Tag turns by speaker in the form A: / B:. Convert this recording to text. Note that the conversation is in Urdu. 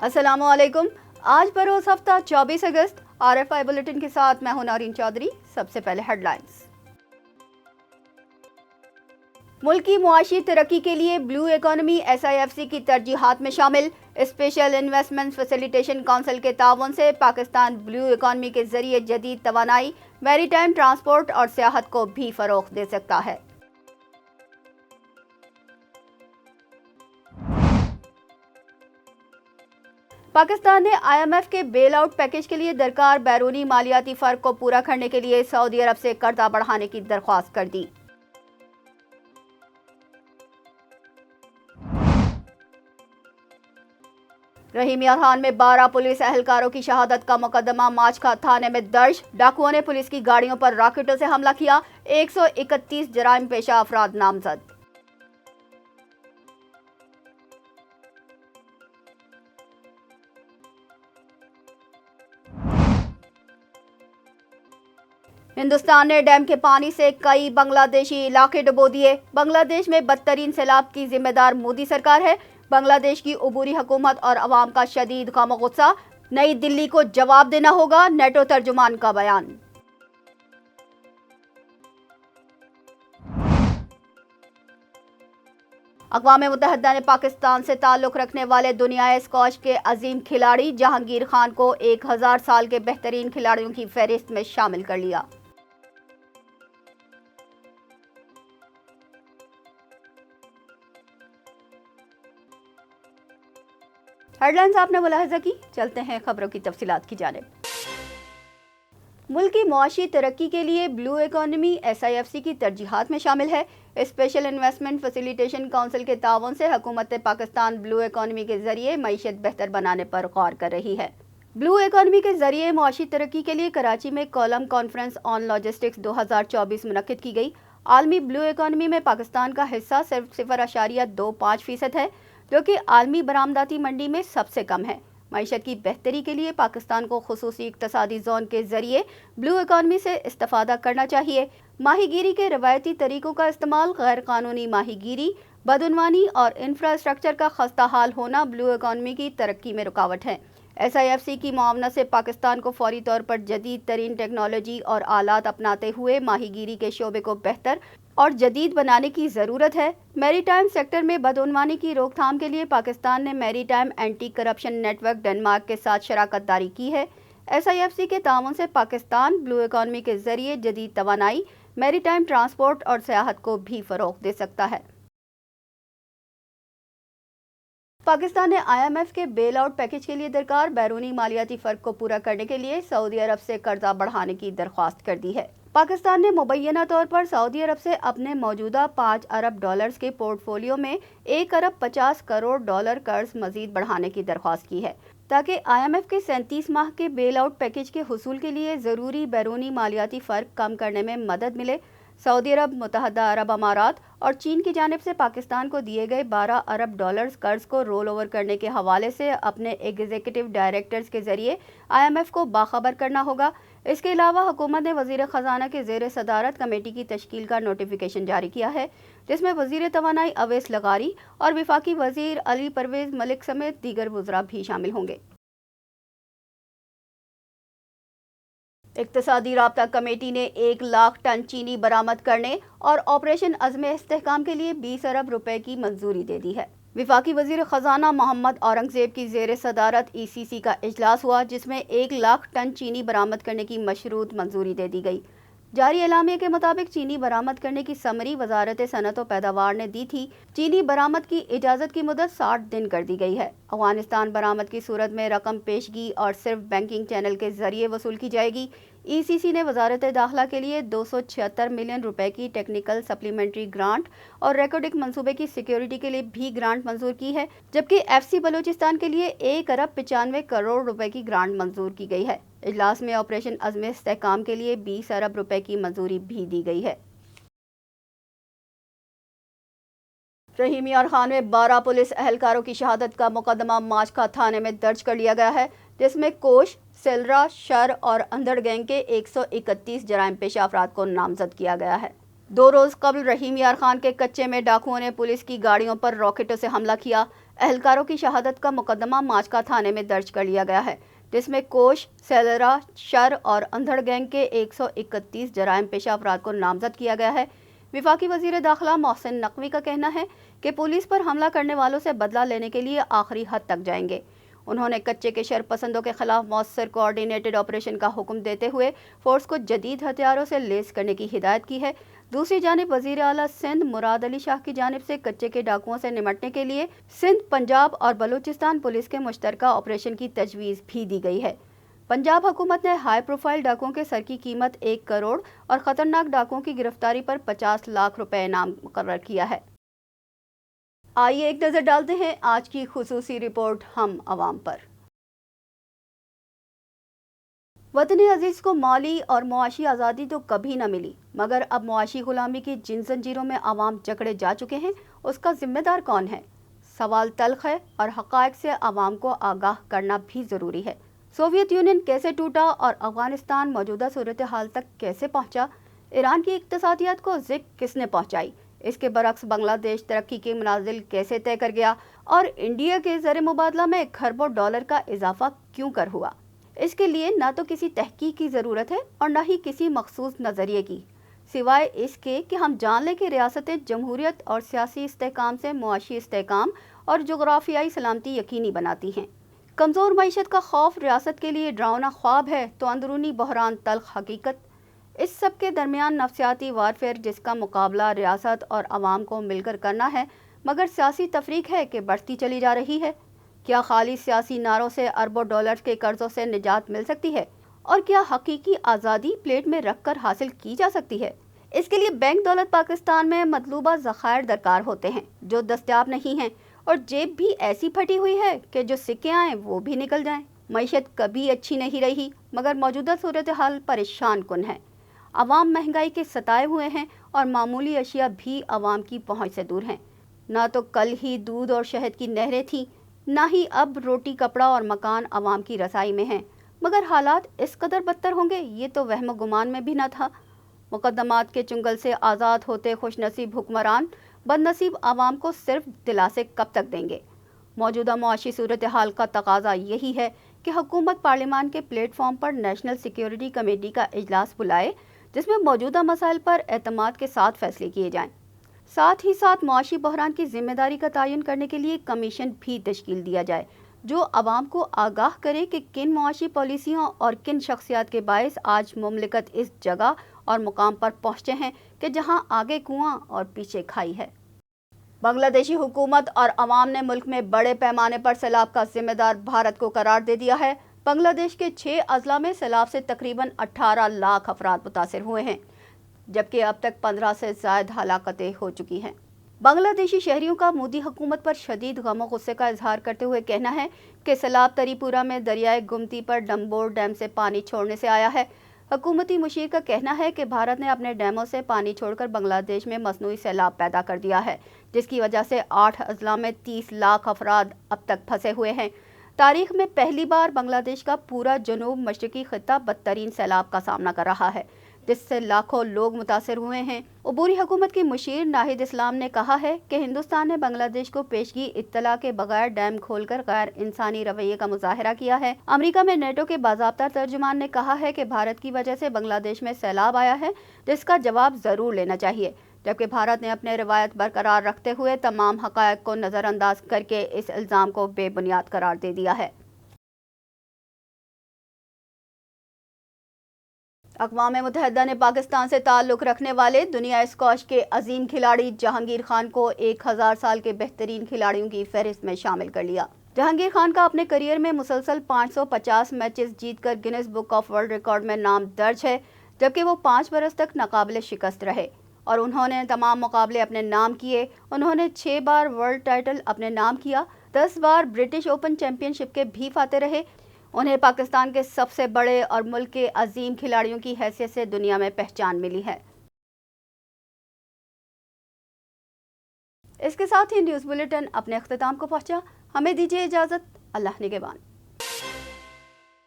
A: السلام علیکم۔ آج بروز ہفتہ 24 اگست RFI بلیٹن کے ساتھ میں ہوں نارین چودھری۔ سب سے پہلے ہیڈ لائنز۔ ملکی معاشی ترقی کے لیے بلو اکانومی SIFC کی ترجیحات میں شامل۔ اسپیشل انویسٹمنٹ فیسیلیٹیشن کونسل کے تعاون سے پاکستان بلو اکانومی کے ذریعے جدید توانائی، میری ٹائم ٹرانسپورٹ اور سیاحت کو بھی فروغ دے سکتا ہے۔ پاکستان نے IMF کے بیل آؤٹ پیکج کے لیے درکار بیرونی مالیاتی فرق کو پورا کرنے کے لیے سعودی عرب سے قرضہ بڑھانے کی درخواست کر دی۔ رحیم یار خان میں 12 پولیس اہلکاروں کی شہادت کا مقدمہ ماچکھا تھانے میں درج۔ ڈاکوؤں نے پولیس کی گاڑیوں پر راکٹوں سے حملہ کیا، 131 جرائم پیشہ افراد نامزد۔ ہندوستان نے ڈیم کے پانی سے کئی بنگلہ دیشی علاقے ڈبو دیے۔ بنگلہ دیش میں بدترین سیلاب کی ذمہ دار مودی سرکار ہے۔ بنگلہ دیش کی عبوری حکومت اور عوام کا شدید غم و غصہ، نئی دلی کو جواب دینا ہوگا، نیٹو ترجمان کا بیان۔ اقوام متحدہ نے پاکستان سے تعلق رکھنے والے دنیائے اسکواش کے عظیم کھلاڑی جہانگیر خان کو 1000 سال کے بہترین کھلاڑیوں کی فہرست میں شامل کر لیا۔ ہیڈ لائنز آپ نے ملاحظہ کی، چلتے ہیں خبروں کی تفصیلات کی جانب۔ ملکی معاشی ترقی کے لیے بلو اکانومی SIFC کی ترجیحات میں شامل ہے۔ اسپیشل انویسٹمنٹ فیسیلیٹیشن کونسل کے تعاون سے حکومت پاکستان بلو اکانومی کے ذریعے معیشت بہتر بنانے پر غور کر رہی ہے۔ بلو اکانومی کے ذریعے معاشی ترقی کے لیے کراچی میں کولم کانفرنس آن لاجسٹکس 2024 منعقد کی گئی۔ عالمی بلو اکانومی میں پاکستان کا حصہ صرف 0.25% ہے، جو کہ عالمی برآمداتی منڈی میں سب سے کم ہے۔ معیشت کی بہتری کے لیے پاکستان کو خصوصی اقتصادی زون کے ذریعے بلو اکانومی سے استفادہ کرنا چاہیے۔ ماہی گیری کے روایتی طریقوں کا استعمال، غیر قانونی ماہی گیری، بدعنوانی اور انفراسٹرکچر کا خستہ حال ہونا بلو اکانومی کی ترقی میں رکاوٹ ہے۔ SIFC کی معاونت سے پاکستان کو فوری طور پر جدید ترین ٹیکنالوجی اور آلات اپناتے ہوئے ماہی گیری کے شعبے کو بہتر اور جدید بنانے کی ضرورت ہے۔ میری ٹائم سیکٹر میں بدعنوانی کی روک تھام کے لیے پاکستان نے maritime anti corruption network Denmark کے ساتھ شراکت داری کی ہے۔ SIFC کے تعاون سے پاکستان بلو اکانومی کے ذریعے جدید توانائی، میری ٹائم ٹرانسپورٹ اور سیاحت کو بھی فروغ دے سکتا ہے۔ پاکستان نے IMF کے بیل آؤٹ پیکج کے لیے درکار بیرونی مالیاتی فرق کو پورا کرنے کے لیے سعودی عرب سے قرضہ بڑھانے کی درخواست کر دی ہے۔ پاکستان نے مبینہ طور پر سعودی عرب سے اپنے موجودہ $5 ارب کے پورٹ فولیو میں $1.50 ارب قرض مزید بڑھانے کی درخواست کی ہے، تاکہ IMF کے 37 ماہ کے بیل آؤٹ پیکج کے حصول کے لیے ضروری بیرونی مالیاتی فرق کم کرنے میں مدد ملے۔ سعودی عرب، متحدہ عرب امارات اور چین کی جانب سے پاکستان کو دیے گئے $12 ارب قرض کو رول اوور کرنے کے حوالے سے اپنے ایگزیکٹو ڈائریکٹرز کے ذریعے IMF کو باخبر کرنا ہوگا۔ اس کے علاوہ حکومت نے وزیر خزانہ کے زیر صدارت کمیٹی کی تشکیل کا نوٹیفیکیشن جاری کیا ہے، جس میں وزیر توانائی اویس لغاری اور وفاقی وزیر علی پرویز ملک سمیت دیگر وزراء بھی شامل ہوں گے۔ اقتصادی رابطہ کمیٹی نے 1 لاکھ ٹن چینی برآمد کرنے اور آپریشن عزم استحکام کے لیے $20 ارب کی منظوری دے دی ہے۔ وفاقی وزیر خزانہ محمد اورنگزیب کی زیر صدارت ECC کا اجلاس ہوا، جس میں 1 لاکھ ٹن چینی برآمد کرنے کی مشروط منظوری دے دی گئی۔ جاری اعلامیہ کے مطابق چینی برآمد کرنے کی سمری وزارت صنعت و پیداوار نے دی تھی۔ چینی برآمد کی اجازت کی مدت 60 دن کر دی گئی ہے۔ افغانستان برآمد کی صورت میں رقم پیشگی اور صرف بینکنگ چینل کے ذریعے وصول کی جائے گی۔ ECC نے وزارت داخلہ کے لیے $276 ملین کی ٹیکنیکل سپلیمنٹری گرانٹ اور ریکارڈنگ منصوبے کی سیکیورٹی کے لیے بھی گرانٹ منظور کی ہے، جبکہ FC بلوچستان کے لیے $1.95 ارب کی گرانٹ منظور کی گئی ہے۔ اجلاس میں آپریشن عزم استحکام کے لیے $20 ارب کی منظوری بھی دی گئی ہے۔ رحیم یار خان میں 12 پولیس اہلکاروں کی شہادت کا مقدمہ ماچکھا تھانے میں درج کر لیا گیا ہے، جس میں کوش، سیلرا، شر اور اندھڑ گینگ کے 131 جرائم پیشہ افراد کو نامزد کیا گیا ہے۔ 2 روز قبل رحیم یار خان کے کچے میں ڈاکوؤں نے پولیس کی گاڑیوں پر راکٹوں سے حملہ کیا۔ اہلکاروں کی شہادت کا مقدمہ ماچکا تھانے میں درج کر لیا گیا ہے، جس میں کوش، سیلرا، شر اور اندھڑ گینگ کے 131 جرائم پیشہ افراد کو نامزد کیا گیا ہے۔ وفاقی وزیر داخلہ محسن نقوی کا کہنا ہے کہ پولیس پر حملہ کرنے والوں سے بدلہ لینے کے لیے آخری حد تک جائیں گے۔ انہوں نے کچے کے شر پسندوں کے خلاف مؤثر کوآرڈینیٹڈ آپریشن کا حکم دیتے ہوئے فورس کو جدید ہتھیاروں سے لیس کرنے کی ہدایت کی ہے۔ دوسری جانب وزیر اعلیٰ سندھ مراد علی شاہ کی جانب سے کچے کے ڈاکوؤں سے نمٹنے کے لیے سندھ، پنجاب اور بلوچستان پولیس کے مشترکہ آپریشن کی تجویز بھی دی گئی ہے۔ پنجاب حکومت نے ہائی پروفائل ڈاکوؤں کے سر کی قیمت 1 کروڑ اور خطرناک ڈاکوؤں کی گرفتاری پر 50 لاکھ روپے انعام مقرر کیا ہے۔ آئیے ایک نظر ڈالتے ہیں آج کی خصوصی رپورٹ ہم عوام پر۔ وطن عزیز کو مالی اور معاشی آزادی تو کبھی نہ ملی، مگر اب معاشی غلامی کی جن زنجیروں میں عوام جکڑے جا چکے ہیں، اس کا ذمہ دار کون ہے؟ سوال تلخ ہے اور حقائق سے عوام کو آگاہ کرنا بھی ضروری ہے۔ سوویت یونین کیسے ٹوٹا اور افغانستان موجودہ صورتحال تک کیسے پہنچا؟ ایران کی اقتصادیات کو زک کس نے پہنچائی؟ اس کے برعکس بنگلہ دیش ترقی کے منازل کیسے طے کر گیا اور انڈیا کے زر مبادلہ میں کھربوں ڈالر کا اضافہ کیوں کر ہوا؟ اس کے لیے نہ تو کسی تحقیق کی ضرورت ہے اور نہ ہی کسی مخصوص نظریے کی، سوائے اس کے کہ ہم جان لیں کہ ریاستیں جمہوریت اور سیاسی استحکام سے معاشی استحکام اور جغرافیائی سلامتی یقینی بناتی ہیں۔ کمزور معیشت کا خوف ریاست کے لیے ڈراؤنا خواب ہے تو اندرونی بحران تلخ حقیقت۔ اس سب کے درمیان نفسیاتی وارفیئر جس کا مقابلہ ریاست اور عوام کو مل کر کرنا ہے، مگر سیاسی تفریق ہے کہ بڑھتی چلی جا رہی ہے۔ کیا خالی سیاسی نعروں سے اربوں ڈالرز کے قرضوں سے نجات مل سکتی ہے؟ اور کیا حقیقی آزادی پلیٹ میں رکھ کر حاصل کی جا سکتی ہے؟ اس کے لیے بینک دولت پاکستان میں مطلوبہ ذخائر درکار ہوتے ہیں جو دستیاب نہیں ہیں، اور جیب بھی ایسی پھٹی ہوئی ہے کہ جو سکے آئیں وہ بھی نکل جائیں۔ معیشت کبھی اچھی نہیں رہی، مگر موجودہ صورتحال پریشان کن ہے۔ عوام مہنگائی کے ستائے ہوئے ہیں اور معمولی اشیاء بھی عوام کی پہنچ سے دور ہیں۔ نہ تو کل ہی دودھ اور شہد کی نہریں تھیں، نہ ہی اب روٹی، کپڑا اور مکان عوام کی رسائی میں ہیں، مگر حالات اس قدر بدتر ہوں گے یہ تو وہم و گمان میں بھی نہ تھا۔ مقدمات کے چنگل سے آزاد ہوتے خوش نصیب حکمران بد نصیب عوام کو صرف دلاسے کب تک دیں گے؟ موجودہ معاشی صورتحال کا تقاضا یہی ہے کہ حکومت پارلیمان کے پلیٹ فارم پر نیشنل سیکیورٹی کمیٹی کا اجلاس بلائے، جس میں موجودہ مسائل پر اعتماد کے ساتھ فیصلے کیے جائیں۔ ساتھ ہی ساتھ معاشی بحران کی ذمہ داری کا تعین کرنے کے لیے کمیشن بھی تشکیل دیا جائے جو عوام کو آگاہ کرے کہ کن معاشی پالیسیوں اور کن شخصیات کے باعث آج مملکت اس جگہ اور مقام پر پہنچے ہیں کہ جہاں آگے کنواں اور پیچھے کھائی ہے۔ بنگلہ دیشی حکومت اور عوام نے ملک میں بڑے پیمانے پر سیلاب کا ذمہ دار بھارت کو قرار دے دیا ہے۔ بنگلہ دیش کے 6 اضلاع میں سیلاب سے تقریباً 18 لاکھ افراد متاثر ہوئے ہیں، جبکہ اب تک 15 سے زائد ہلاکتیں ہو چکی ہیں۔ بنگلہ دیشی شہریوں کا مودی حکومت پر شدید غم و غصے کا اظہار کرتے ہوئے کہنا ہے کہ سیلاب تری پورہ میں دریائے گمتی پر ڈمبور ڈیم سے پانی چھوڑنے سے آیا ہے۔ حکومتی مشیر کا کہنا ہے کہ بھارت نے اپنے ڈیموں سے پانی چھوڑ کر بنگلہ دیش میں مصنوعی سیلاب پیدا کر دیا ہے، جس کی وجہ سے 8 اضلاع میں 30 لاکھ افراد اب تک پھنسے ہوئے ہیں۔ تاریخ میں پہلی بار بنگلہ دیش کا پورا جنوب مشرقی خطہ بدترین سیلاب کا سامنا کر رہا ہے، جس سے لاکھوں لوگ متاثر ہوئے ہیں۔ عبوری حکومت کی مشیر ناہید اسلام نے کہا ہے کہ ہندوستان نے بنگلہ دیش کو پیشگی اطلاع کے بغیر ڈیم کھول کر غیر انسانی رویے کا مظاہرہ کیا ہے۔ امریکہ میں نیٹو کے باضابطہ ترجمان نے کہا ہے کہ بھارت کی وجہ سے بنگلہ دیش میں سیلاب آیا ہے، جس کا جواب ضرور لینا چاہیے، جبکہ بھارت نے اپنے روایت برقرار رکھتے ہوئے تمام حقائق کو نظر انداز کر کے اس الزام کو بے بنیاد قرار دے دیا ہے۔ اقوام متحدہ نے پاکستان سے تعلق رکھنے والے دنیا اسکواش کے عظیم کھلاڑی جہانگیر خان کو 1000 سال کے بہترین کھلاڑیوں کی فہرست میں شامل کر لیا۔ جہانگیر خان کا اپنے کیریئر میں مسلسل 550 میچز جیت کر Guinness book of world record میں نام درج ہے، جبکہ وہ 5 برس تک ناقابل شکست رہے اور انہوں نے تمام مقابلے اپنے نام کیے۔ انہوں نے 6 بار ورلڈ ٹائٹل اپنے نام کیا، 10 بار برٹش اوپن چیمپئن شپ کے بھی فاتح رہے۔ انہیں پاکستان کے سب سے بڑے اور ملک کے عظیم کھلاڑیوں کی حیثیت سے دنیا میں پہچان ملی ہے۔ اس کے ساتھ ہی نیوز بلیٹن اپنے اختتام کو پہنچا۔ ہمیں دیجیے اجازت۔ اللہ نگہبان۔